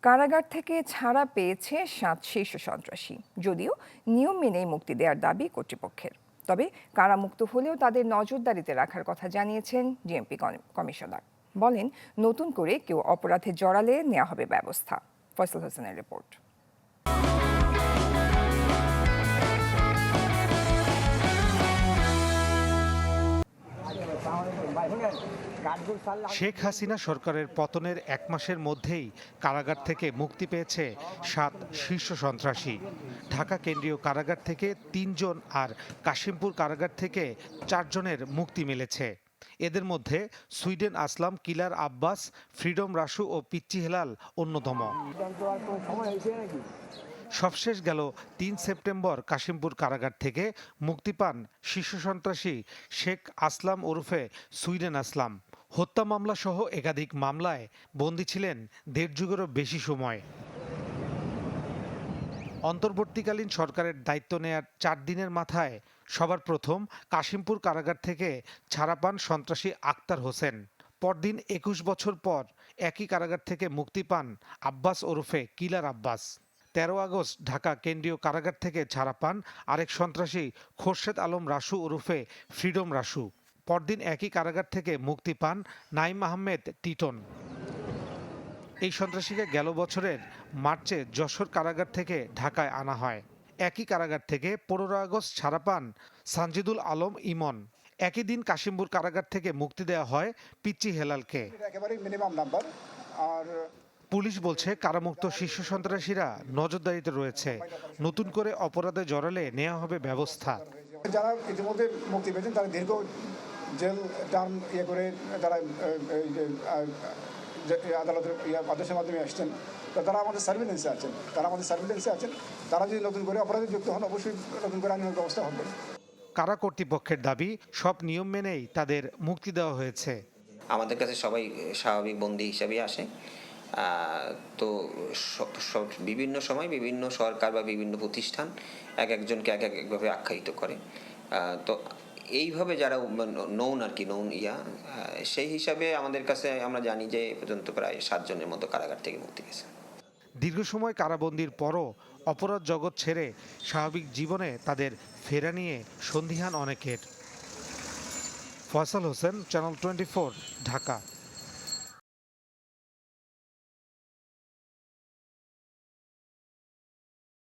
কারাগার থেকে ছাড়া পেয়েছে 7 শীর্ষ সন্ত্রাসী, যদিও নিয়ম মেনেই মুক্তি দেওয়ার দাবি কর্তৃপক্ষের। তবে কারামুক্ত হলেও তাদের নজরদারিতে রাখার কথা জানিয়েছেন ডিএমপি কমিশনার। বলেন, নতুন করে কেউ অপরাধে জড়ালে নেওয়া হবে ব্যবস্থা। ফয়সাল হোসেনের রিপোর্ট। শেখ হাসিনা সরকারের পতনের 1 মাসের মধ্যেই কারাগার থেকে মুক্তি পেয়েছে 7 শীর্ষ সন্ত্রাসী। ঢাকা কেন্দ্রীয় কারাগার থেকে 3 জন আর কাশিমপুর কারাগার থেকে 4 জনের মুক্তি মিলেছে। এদের মধ্যে সুইডেন আসলাম, কিলার আব্বাস, ফ্রিডম রাসু ও পিচ্চি হেলাল অন্যতম। সবশেষ গেল 3 সেপ্টেম্বর কাশিমপুর কারাগার থেকে মুক্তি পান শীর্ষ সন্ত্রাসী শেখ আসলাম ওরফে সুইডেন আসলাম। হত্যা মামলা সহ একাধিক মামলায় বন্দী ছিলেন 1.5 যুগেরও বেশি সময়। অন্তর্বর্তীকালীন সরকারের দায়িত্ব নেয়ার 4 দিনের মাথায় সবার প্রথম কাশিমপুর কারাগার থেকে ছাড়া পান সন্ত্রাসী আক্তার হোসেন। পরদিন 21 বছর পর একই কারাগার থেকে মুক্তি পান আব্বাস ওরফে কিলার আব্বাস। 13 আগস্ট ঢাকা কেন্দ্রীয় কারাগার থেকে ছাড়া পান আরেক সন্ত্রাসী খোরশেদ আলম রাসু ওরফে ফ্রিডম রাসু। পরদিন একই কারাগার থেকে মুক্তি পান নাইম আহমেদ টিটন। এই সন্ত্রাসীকে গেল বছরের মার্চে যশোর কারাগার থেকে ঢাকায় আনা হয়। একই কারাগার থেকে 15 আগস্ট ছাড়া পান সানজিদুল আলম ইমন। একই দিন কাশিমপুর কারাগার থেকে মুক্তি দেওয়া হয় পিচ্চি হেলালকে। পুলিশ বলছে কারামুক্ত শীর্ষ সন্ত্রাসীরা নজরদারিতে রয়েছে। নতুন করে অপরাধে জড়ালে নেওয়া হবে ব্যবস্থা। যারা ইতিমধ্যে মুক্তি পেয়েছেন তারা দীর্ঘ জেল টার্ম করে তারা আদালতের আদেশের মাধ্যমে আসছেন, তো তারা আমাদের সার্ভিলেন্সে আছেন। তারা যদি নতুন করে অপরাধে যুক্ত হন, অবশ্যই নতুন করে আইনের ব্যবস্থা হবে। কারা কর্তৃপক্ষের দাবি, সব নিয়ম মেনেই তাদের মুক্তি দেওয়া হয়েছে। আমাদের কাছে সবাই স্বাভাবিক বন্দী হিসাবে আসে। তো বিভিন্ন সময় বিভিন্ন সরকার বা বিভিন্ন প্রতিষ্ঠান একজনকে একভাবে আখ্যায়িত করে। তো এইভাবে যারা নৌন সেই হিসাবে আমাদের কাছে আমরা জানি যে পর্যন্ত প্রায় 7 জনের মতো কারাগার থেকে মুক্তি পেয়েছে। দীর্ঘ সময় কারাবন্দির পরও অপরাধ জগৎ ছেড়ে স্বাভাবিক জীবনে তাদের ফেরা নিয়ে সন্দিহান অনেকের। ফয়সাল হোসেন, চ্যানেল 24, ঢাকা।